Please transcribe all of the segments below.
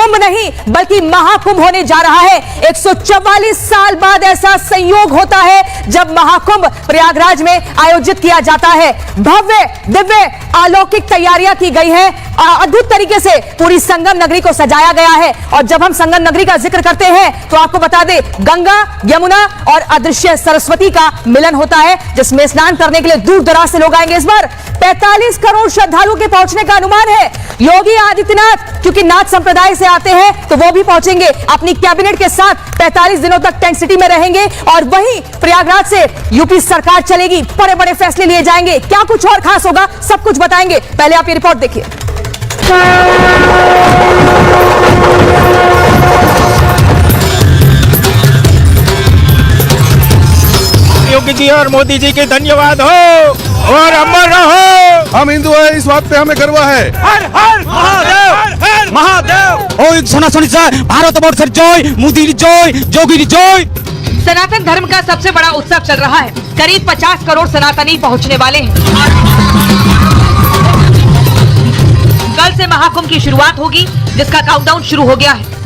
कुंभ नहीं बल्कि महाकुंभ होने जा रहा है। 144 साल बाद ऐसा संयोग होता है जब महाकुंभ प्रयागराज में आयोजित किया जाता है। भव्य दिव्य अलौकिक तैयारियां की गई है, अद्भुत तरीके से पूरी संगम नगरी को सजाया गया है। और जब हम संगम नगरी का जिक्र करते हैं तो आपको बता दें, गंगा, यमुना और अदृश्य सरस्वती का मिलन होता है, जिसमें स्नान करने के लिए दूर दराज से लोग आएंगे। इस बार 45 करोड़ श्रद्धालुओं के पहुंचने का अनुमान है। योगी आदित्यनाथ क्योंकि नाथ संप्रदाय से आते हैं तो वो भी पहुंचेंगे अपनी कैबिनेट के साथ। 45 दिनों तक टेंट सिटी में रहेंगे और वहीं प्रयागराज से यूपी सरकार चलेगी, बड़े बड़े फैसले लिए जाएंगे। क्या कुछ और खास होगा, सब कुछ बताएंगे। पहले आप ये रिपोर्ट देखिए। योगी जी और मोदी जी के धन्यवाद हो और अमर रहो। हम हिंदू हैं, इस बात पे हमें गर्व है। हर हर महादेव, हर महादेव। ओ सनातन भारत वर्ष जय, मोदी जय, जोगी जय। सनातन धर्म का सबसे बड़ा उत्सव चल रहा है। करीब 50 करोड़ सनातनी पहुंचने वाले हैं। कल से महाकुंभ की शुरुआत होगी, जिसका काउंटडाउन शुरू हो गया है।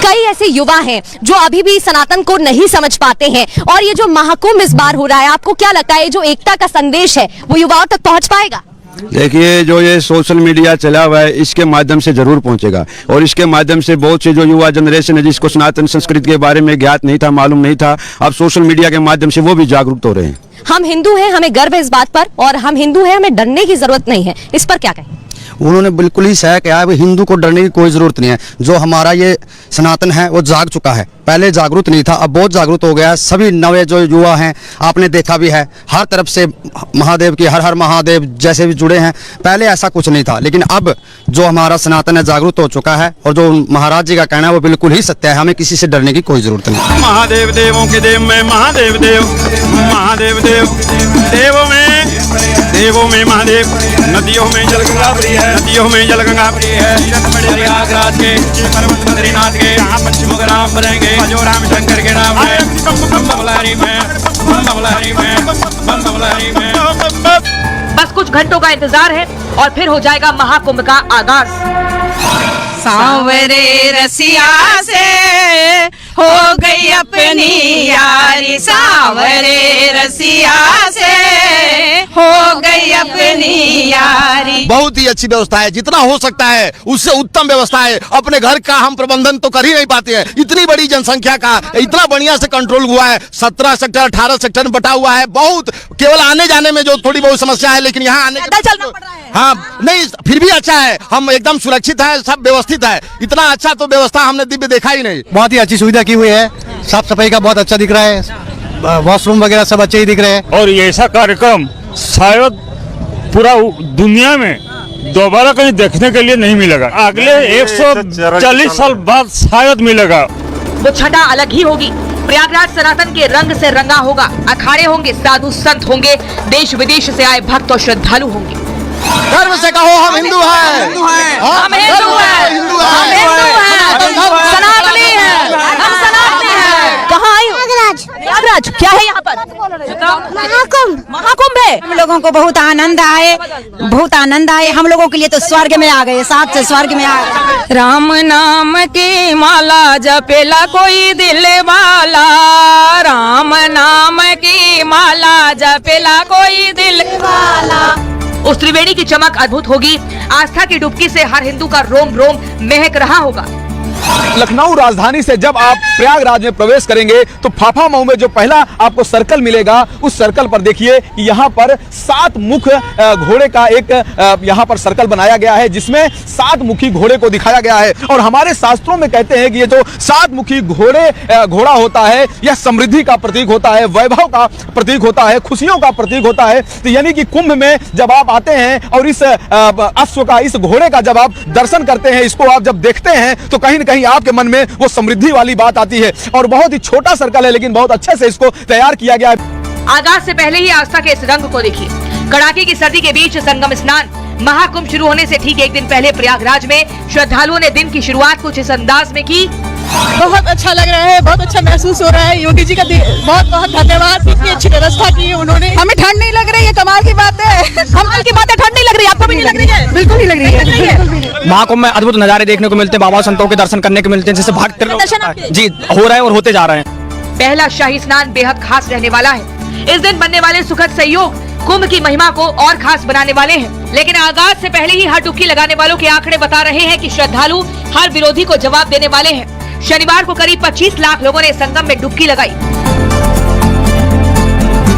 कई ऐसे युवा हैं जो अभी भी सनातन को नहीं समझ पाते हैं और ये जो महाकुंभ इस बार हो रहा है, आपको क्या लगता है जो एकता का संदेश है वो युवाओं तक पहुंच पाएगा? देखिए, जो ये सोशल मीडिया चला हुआ है इसके माध्यम से जरूर पहुंचेगा और इसके माध्यम से बहुत से जो युवा जनरेशन है जिसको सनातन संस्कृति के बारे में ज्ञात नहीं था, मालूम नहीं था, अब सोशल मीडिया के माध्यम से वो भी जागरूक हो रहे हैं। हम हिंदू हैं, हमें गर्व है इस बात पर, और हम हिंदू हैं, हमें डरने की जरूरत नहीं है। इस पर क्या कहें? उन्होंने बिल्कुल ही सही कहा है, हिंदू को डरने की कोई जरूरत नहीं है। जो हमारा ये सनातन है वो जाग चुका है, पहले जागरूक नहीं था, अब बहुत जागरूक हो गया है। सभी नवे जो युवा हैं, आपने देखा भी है, हर तरफ से महादेव की हर हर महादेव जैसे भी जुड़े हैं। पहले ऐसा कुछ नहीं था, लेकिन अब जो हमारा सनातन है जागरूक हो चुका है और जो महाराज जी का कहना है वो बिल्कुल ही सत्य है। हमें किसी से डरने की कोई जरूरत नहीं। महादेव देवों के देव में महादेव देव, महादेव देव देवों में महादेव। नदियों में जल गंगा प्रिय है, नदियों में जल गंगा प्रिय है। प्रयागराज के पर्वत बद्रीनाथ के यहाँ पंचमुख राम बनेंगे, जो राम शंकर के नाम है। बमलहरी में बस कुछ घंटों का इंतजार है और फिर हो जाएगा महाकुंभ का आगाज। सांवरे रसिया से हो गई अपनी यारी, सांवरे रसिया से हो गई अपनी यारी। बहुत ही अच्छी व्यवस्था है, जितना हो सकता है उससे उत्तम व्यवस्था है। अपने घर का हम प्रबंधन तो कर ही नहीं पाते हैं, इतनी बड़ी जनसंख्या का इतना बढ़िया से कंट्रोल हुआ है। 17 सेक्टर 18 सेक्टर में बटा हुआ है। बहुत केवल आने जाने में जो थोड़ी बहुत समस्या है, लेकिन यहाँ आने चलना पड़ रहा है। हाँ नहीं, फिर भी अच्छा है, हम एकदम सुरक्षित है, सब व्यवस्थित है। इतना अच्छा तो व्यवस्था हमने दिव्य देखा ही नहीं। बहुत ही अच्छी सुविधा की हुई है, साफ सफाई का बहुत अच्छा दिख रहा है, वॉशरूम वगैरह सब अच्छे ही दिख रहे हैं। और ऐसा कार्यक्रम शायद पूरा दुनिया में दोबारा कहीं देखने के लिए नहीं मिलेगा। अगले 140 साल बाद शायद मिलेगा। वो छटा अलग ही होगी। प्रयागराज सनातन के रंग से रंगा होगा। अखाड़े होंगे, साधु संत होंगे, देश विदेश से आए भक्त और श्रद्धालु होंगे। गर्व से कहो हम हिंदू हैं, हम हिंदू हैं, हम हिंदू हैं, सनातनी हैं, हम सनातनी हैं। कहाँ आई? प्रयागराज। क्या है यहाँ पर? महाकुंभ। महाकुंभ है। हम लोगों को बहुत आनंद आए, बहुत आनंद आए। हम लोगों के लिए तो स्वर्ग में आ गए, साथ से स्वर्ग में आ गए। राम नाम की माला जपेला कोई दिल वाला, राम नाम की माला जपेला कोई दिल वाला। उस त्रिवेणी की चमक अद्भुत होगी। आस्था की डुबकी से हर हिंदू का रोम रोम महक रहा होगा। लखनऊ राजधानी से जब आप प्रयागराज में प्रवेश करेंगे तो फाफामऊ में जो पहला आपको सर्कल मिलेगा, उस सर्कल पर देखिए कि यहाँ पर 7 मुख घोड़े का एक यहाँ पर सर्कल बनाया गया है, जिसमें 7 मुखी घोड़े को दिखाया गया है। और हमारे शास्त्रों में कहते हैं कि ये जो 7 मुखी घोड़ा होता है, यह समृद्धि का प्रतीक होता है, वैभव का प्रतीक होता है, खुशियों का प्रतीक होता है। तो यानी कि कुंभ में जब आप आते हैं और इस अश्व का, इस घोड़े का जब आप दर्शन करते हैं, इसको आप जब देखते हैं तो कहीं न कहीं आपके मन में वो समृद्धि वाली बात आती है। और बहुत ही छोटा सर्कल है, लेकिन बहुत अच्छे से इसको तैयार किया गया है। आगाज से पहले ही आस्था के इस रंग को देखिए। कड़ाके की सर्दी के बीच संगम स्नान। महाकुंभ शुरू होने से ठीक एक दिन पहले प्रयागराज में श्रद्धालुओं ने दिन की शुरुआत कुछ इस अंदाज में की। बहुत अच्छा लग रहा है, बहुत अच्छा महसूस हो रहा है। योगी जी का बहुत बहुत धन्यवाद, इतनी अच्छी व्यवस्था की है उन्होंने। हमें ठंड नहीं लग रही है, कमाल की बात है। कमाल की बात है, ठंड नहीं लग रही, आपको भी नहीं लग रही है? बिल्कुल नहीं लग रही है। महाकुंभ में अद्भुत नजारे देखने को मिलते हैं, बाबा संतों के दर्शन करने को मिलते हैं, जैसे भक्त जी हो रहा है और होते जा रहे हैं। पहला शाही स्नान बेहद खास रहने वाला है। इस दिन बनने वाले सुखद संयोग कुंभ की महिमा को और खास बनाने वाले हैं। लेकिन आगाज से पहले ही हर डुबकी लगाने वालों के आंकड़े बता रहे हैं कि श्रद्धालु हर विरोधी को जवाब देने वाले हैं। शनिवार को करीब 25 लाख लोगों ने संगम में डुबकी लगाई।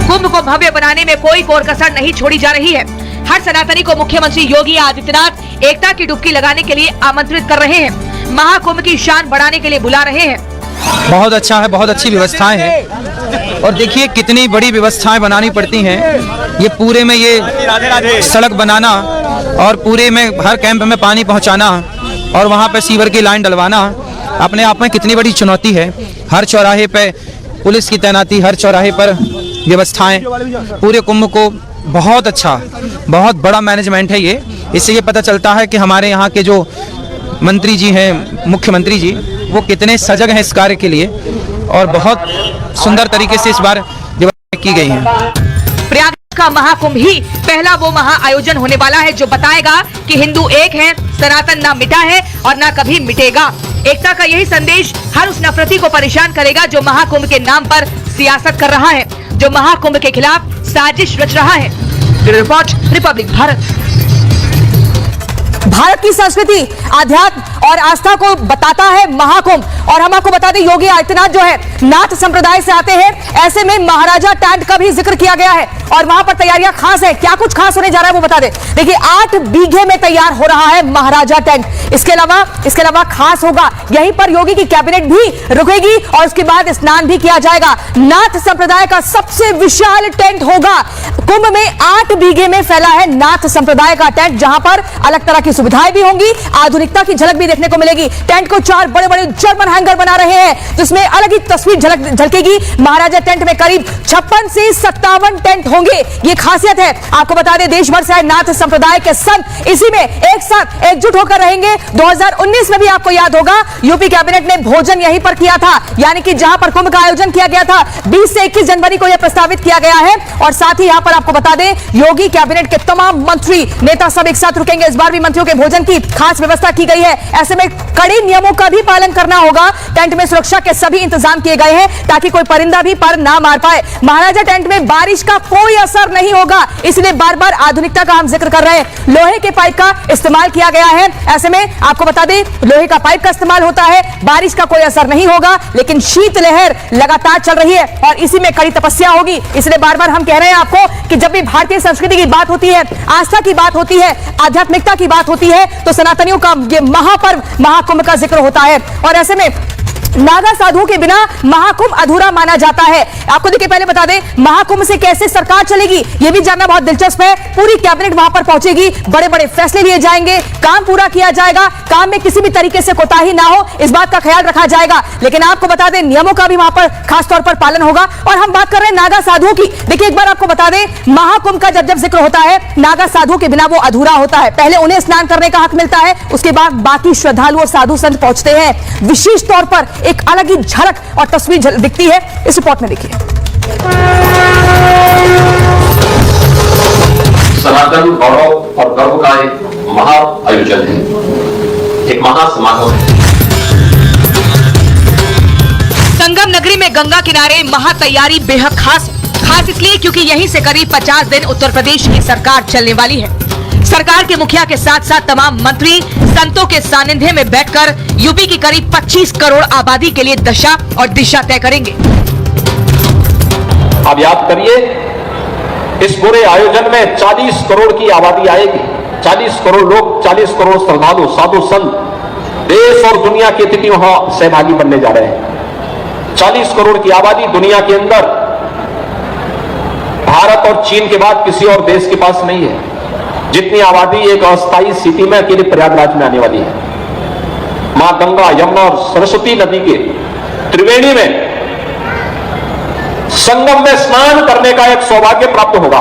कुंभ को भव्य बनाने में कोई कोर कसर नहीं छोड़ी जा रही है। हर सनातनी को मुख्यमंत्री योगी आदित्यनाथ एकता की डुबकी लगाने के लिए आमंत्रित कर रहे हैं। महाकुंभ की शान बढ़ाने के लिए बुला रहे हैं। बहुत अच्छा है, बहुत अच्छी व्यवस्थाएं हैं और देखिए कितनी बड़ी व्यवस्थाएं बनानी पड़ती हैं। ये पूरे में ये सड़क बनाना और पूरे में हर कैंप में पानी पहुंचाना और वहां पे सीवर की लाइन डलवाना अपने आप में कितनी बड़ी चुनौती है। हर चौराहे पे पुलिस की तैनाती, हर चौराहे पर व्यवस्थाएं, पूरे कुंभ को बहुत अच्छा, बहुत बड़ा मैनेजमेंट है ये। इससे ये पता चलता है कि हमारे यहाँ के जो मंत्री जी हैं, मुख्यमंत्री जी, वो कितने सजग हैं इस कार्य के लिए और बहुत सुंदर तरीके से इस बार व्यवस्था की गई है। प्रयाग का महाकुंभ ही पहला वो महा आयोजन होने वाला है जो बताएगा कि हिंदू एक है, सनातन ना मिटा है और ना कभी मिटेगा। एकता का यही संदेश हर उस नफरती को परेशान करेगा जो महाकुंभ के नाम पर सियासत कर रहा है, जो महाकुंभ के खिलाफ साजिश रच रहा है। Bureau report, Republic Bharat. Bharat की संस्कृति, अध्यात्म और आस्था को बताता है महाकुंभ। और हम आपको बता दें, योगी आदित्यनाथ जो है नाथ संप्रदाय से आते हैं। ऐसे में महाराजा टेंट का भी जिक्र किया गया है और वहां पर तैयारियां खास है। क्या कुछ खास होने जा रहा है वो बता दें। देखिए 8 बीघे में तैयार हो रहा है महाराजा टेंट। इसके अलावा खास होगा, यहीं पर योगी की कैबिनेट भी रुकेगी और उसके बाद स्नान भी किया जाएगा। नाथ संप्रदाय का सबसे विशाल टेंट होगा। कुंभ में 8 बीघे में फैला है नाथ संप्रदाय का टेंट, जहां पर अलग तरह की सुविधाएं भी होंगी, आधुनिकता की झलक भी देखने को मिलेगी। टेंट को 4 बड़े बड़े जर्मन हैंगर बना रहे हैं जिसमें अलग ही तस्वीर झलकेगी। महाराजा टेंट में करीब 56 से 57 टेंट होंगे। ये खासियत है। आपको बता दें, देश भर से आए नाथ संप्रदाय के संत इसी में एक साथ एकजुट होकर रहेंगे। 2019 में भी आपको याद होगा, यूपी कैबिनेट ने भोजन यहीं पर किया था, यानी कि जहां पर कुंभ का आयोजन किया गया था। 20 से 21 जनवरी को यह प्रस्तावित किया गया है। और साथ ही यहां पर आपको बता दें, योगी कैबिनेट के तमाम मंत्री नेता सब एक साथ रुकेंगे। इस बार भी मंत्रियों के भोजन की खास व्यवस्था की गई है। ऐसे में कड़े नियमों का भी पालन करना होगा। टेंट में सुरक्षा के सभी इंतजाम किए गए हैं ताकि कोई परिंदा भी पर ना मार पाए। महाराजा टेंट में बारिश का कोई असर नहीं होगा, इसलिए बार बार आधुनिकता का हम जिक्र कर रहे हैं। लोहे के पाइप का इस्तेमाल किया गया है। ऐसे में आपको बता दें, लोहे का पाइप का इस्तेमाल होता है, बारिश का कोई असर नहीं होगा। लेकिन शीतलहर लगातार चल रही है और इसी में कड़ी तपस्या होगी। इसलिए बार बार हम कह रहे हैं आपको कि जब भी भारतीय संस्कृति की बात होती है, आस्था की बात होती है, आध्यात्मिकता की बात होती है, तो सनातनियों का ये महापर्व महाकुंभ का जिक्र होता है। और ऐसे में नागा साधुओं के बिना महाकुंभ अधूरा माना जाता है। आपको देखिए, पहले बता दें, महाकुंभ से कैसे सरकार चलेगी ये भी जानना बहुत दिलचस्प है। पूरी कैबिनेट वहां पर पहुंचेगी, बड़े बड़े फैसले लिए जाएंगे, काम पूरा किया जाएगा, काम में किसी भी तरीके से कोताही ना हो, इस बात का ख्याल रखा जाएगा। लेकिन आपको बता दें, नियमों का भी वहां पर खासतौर पर पालन होगा। और हम बात कर रहे हैं नागा साधुओं की। देखिए, एक बार आपको बता दें, महाकुंभ का जब जिक्र होता है, नागा साधुओं के बिना वो अधूरा होता है। पहले उन्हें स्नान करने का हक मिलता है, उसके बाद बाकी श्रद्धालु और साधु संत पहुंचते हैं। विशेष तौर पर एक अलग ही झलक और तस्वीर दिखती है। इस रिपोर्ट में देखिए। सनातन गौरव और गर्व का एक महा आयोजन है, एक महासमागम है। संगम नगरी में गंगा किनारे महा तैयारी बेहद खास इसलिए क्योंकि यहीं से करीब 50 दिन उत्तर प्रदेश की सरकार चलने वाली है। सरकार के मुखिया के साथ साथ तमाम मंत्री संतों के सानिध्य में बैठकर यूपी की करीब 25 करोड़ आबादी के लिए दशा और दिशा तय करेंगे। आप याद करिए, इस पूरे आयोजन में 40 करोड़ की आबादी आएगी। 40 करोड़ लोग, 40 करोड़ श्रद्धालु, साधु संत, देश और दुनिया के अतिथि वहां सहभागी बनने जा रहे हैं। 40 करोड़ की आबादी दुनिया के अंदर भारत और चीन के बाद किसी और देश के पास नहीं है। जितनी आबादी एक अस्थायी स्थिति में अकेले प्रयागराज में आने वाली है। मां गंगा, यमुना और सरस्वती नदी के त्रिवेणी में संगम में स्नान करने का एक सौभाग्य प्राप्त होगा।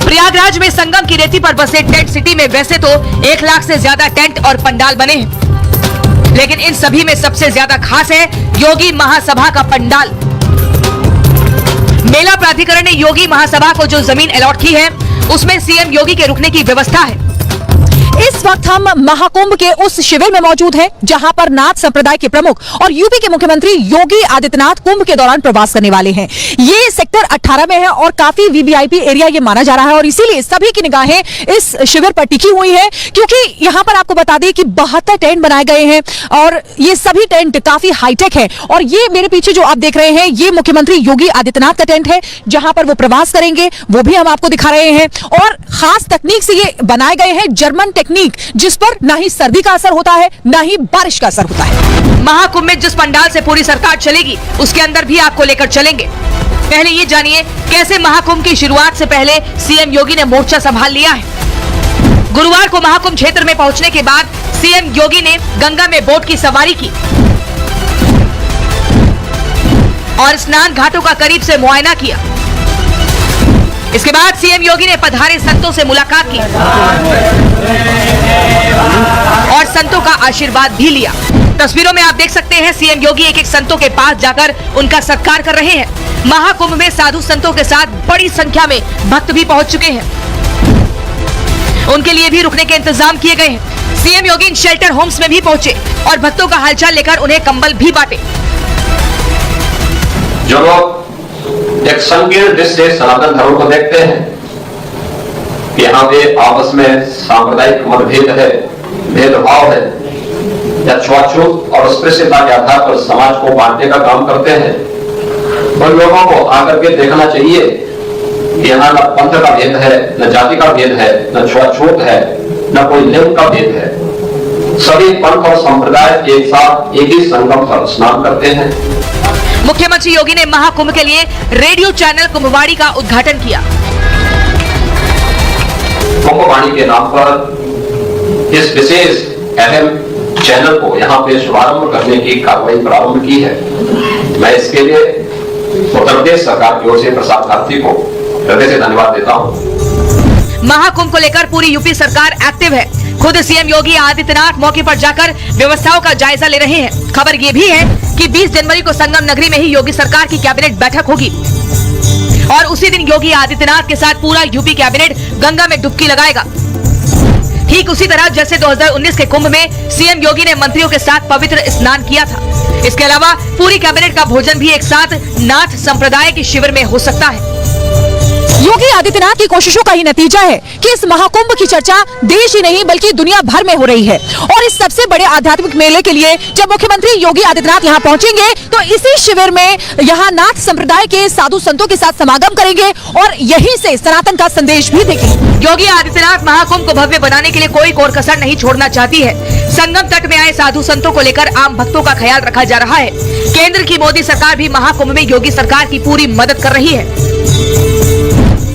प्रयागराज में संगम की रेती पर बसे टेंट सिटी में वैसे तो 1 लाख से ज्यादा टेंट और पंडाल बने हैं, लेकिन इन सभी में सबसे ज्यादा खास है योगी महासभा का पंडाल। मेला प्राधिकरण ने योगी महासभा को जो जमीन अलॉट की है उसमें सीएम योगी के रुकने की व्यवस्था है। इस वक्त हम महाकुंभ के उस शिविर में मौजूद हैं जहां पर नाथ संप्रदाय के प्रमुख और यूपी के मुख्यमंत्री योगी आदित्यनाथ कुंभ के दौरान प्रवास करने वाले हैं। ये सेक्टर 18 में है और काफी वीवीआईपी एरिया ये माना जा रहा है और इसीलिए सभी की निगाहें इस शिविर पर टिकी हुई है, क्योंकि यहां पर आपको बता दें कि 72 टेंट बनाए गए हैं और ये सभी टेंट काफी हाईटेक है। और ये मेरे पीछे जो आप देख रहे हैं ये मुख्यमंत्री योगी आदित्यनाथ का टेंट है जहां पर वो प्रवास करेंगे, वो भी हम आपको दिखा रहे हैं। और खास तकनीक से ये बनाए गए हैं, जर्मन टेक्निक, जिस पर ना ही सर्दी का असर होता है ना ही बारिश का असर होता है। महाकुंभ में जिस पंडाल से पूरी सरकार चलेगी उसके अंदर भी आपको लेकर चलेंगे। पहले ये जानिए कैसे महाकुंभ की शुरुआत से पहले सीएम योगी ने मोर्चा संभाल लिया है। गुरुवार को महाकुंभ क्षेत्र में पहुंचने के बाद सीएम योगी ने गंगा में बोट की सवारी की और स्नान घाटों का करीब से मुआयना किया। इसके बाद सीएम योगी ने पधारे संतों से मुलाकात की और संतों का आशीर्वाद भी लिया। तस्वीरों में आप देख सकते हैं सीएम योगी एक एक संतों के पास जाकर उनका सत्कार कर रहे हैं। महाकुंभ में साधु संतों के साथ बड़ी संख्या में भक्त भी पहुंच चुके हैं, उनके लिए भी रुकने के इंतजाम किए गए हैं। सीएम योगी इन शेल्टर होम्स में भी पहुंचे और भक्तों का हालचाल लेकर उन्हें कंबल भी बांटे। जो लोग एक संकीर्ण दृष्टि से सनातन धर्म को देखते हैं कि यहाँ पे आपस में सांप्रदायिक मतभेद है, भेदभाव है या छुआछूत और अस्पृश्यता के आधार पर समाज को बांटने का काम करते हैं, उन लोगों को आकर के देखना चाहिए कि यहाँ न पंथ का भेद है, न जाति का भेद है, न छुआछूत है, न कोई लिंग का भेद है। सभी पंथ और संप्रदाय एक साथ एक ही संगम पर स्नान करते हैं। मुख्यमंत्री योगी ने महाकुंभ के लिए रेडियो चैनल कुंभवाणी का उद्घाटन किया। कुंभवाणी के नाम पर इस विशेष अहम चैनल को यहाँ पे शुभारंभ करने की कार्रवाई प्रारंभ की है। मैं इसके लिए उत्तर प्रदेश सरकार की ओर से प्रसार भारती को हृदय से धन्यवाद देता हूँ। महाकुंभ को लेकर पूरी यूपी सरकार एक्टिव है। खुद सीएम योगी आदित्यनाथ मौके पर जाकर व्यवस्थाओं का जायजा ले रहे हैं। खबर ये भी है कि 20 जनवरी को संगम नगरी में ही योगी सरकार की कैबिनेट बैठक होगी और उसी दिन योगी आदित्यनाथ के साथ पूरा यूपी कैबिनेट गंगा में डुबकी लगाएगा। ठीक उसी तरह जैसे 2019 के कुंभ में सीएम योगी ने मंत्रियों के साथ पवित्र स्नान किया था। इसके अलावा पूरी कैबिनेट का भोजन भी एक साथ नाथ संप्रदाय के शिविर में हो सकता है। योगी आदित्यनाथ की कोशिशों का ही नतीजा है कि इस महाकुंभ की चर्चा देश ही नहीं बल्कि दुनिया भर में हो रही है। और इस सबसे बड़े आध्यात्मिक मेले के लिए जब मुख्यमंत्री योगी आदित्यनाथ यहाँ पहुंचेंगे तो इसी शिविर में यहाँ नाथ संप्रदाय के साधु संतों के साथ समागम करेंगे और यहीं से सनातन का संदेश भी देंगे। योगी आदित्यनाथ महाकुंभ को भव्य बनाने के लिए कोई कोर कसर नहीं छोड़ना चाहती है। संगम तट में आए साधु संतों को लेकर आम भक्तों का ख्याल रखा जा रहा है। केंद्र की मोदी सरकार भी महाकुंभ में योगी सरकार की पूरी मदद कर रही है।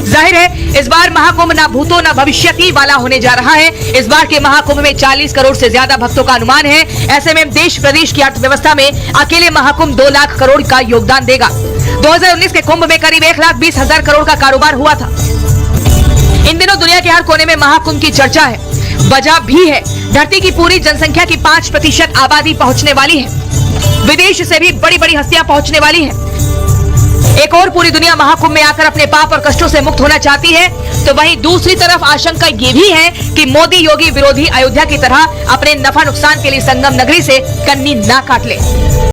जाहिर है इस बार महाकुंभ न भूतो न भविष्यति वाला होने जा रहा है। इस बार के महाकुंभ में 40 करोड़ से ज्यादा भक्तों का अनुमान है। ऐसे में देश प्रदेश की अर्थव्यवस्था में अकेले महाकुंभ 2 लाख करोड़ का योगदान देगा। 2019 के कुंभ में करीब 1,20,000 करोड़ का कारोबार हुआ था। इन दिनों दुनिया के हर कोने में महाकुंभ की चर्चा है, वजह भी है। धरती की पूरी जनसंख्या की 5% आबादी पहुंचने वाली है। विदेश से भी बड़ी बड़ी हस्तियां पहुंचने वाली है। एक और पूरी दुनिया महाकुंभ में आकर अपने पाप और कष्टों से मुक्त होना चाहती है, तो वहीं दूसरी तरफ आशंका ये भी है कि मोदी योगी विरोधी अयोध्या की तरह अपने नफा नुकसान के लिए संगम नगरी से कन्नी ना काट ले।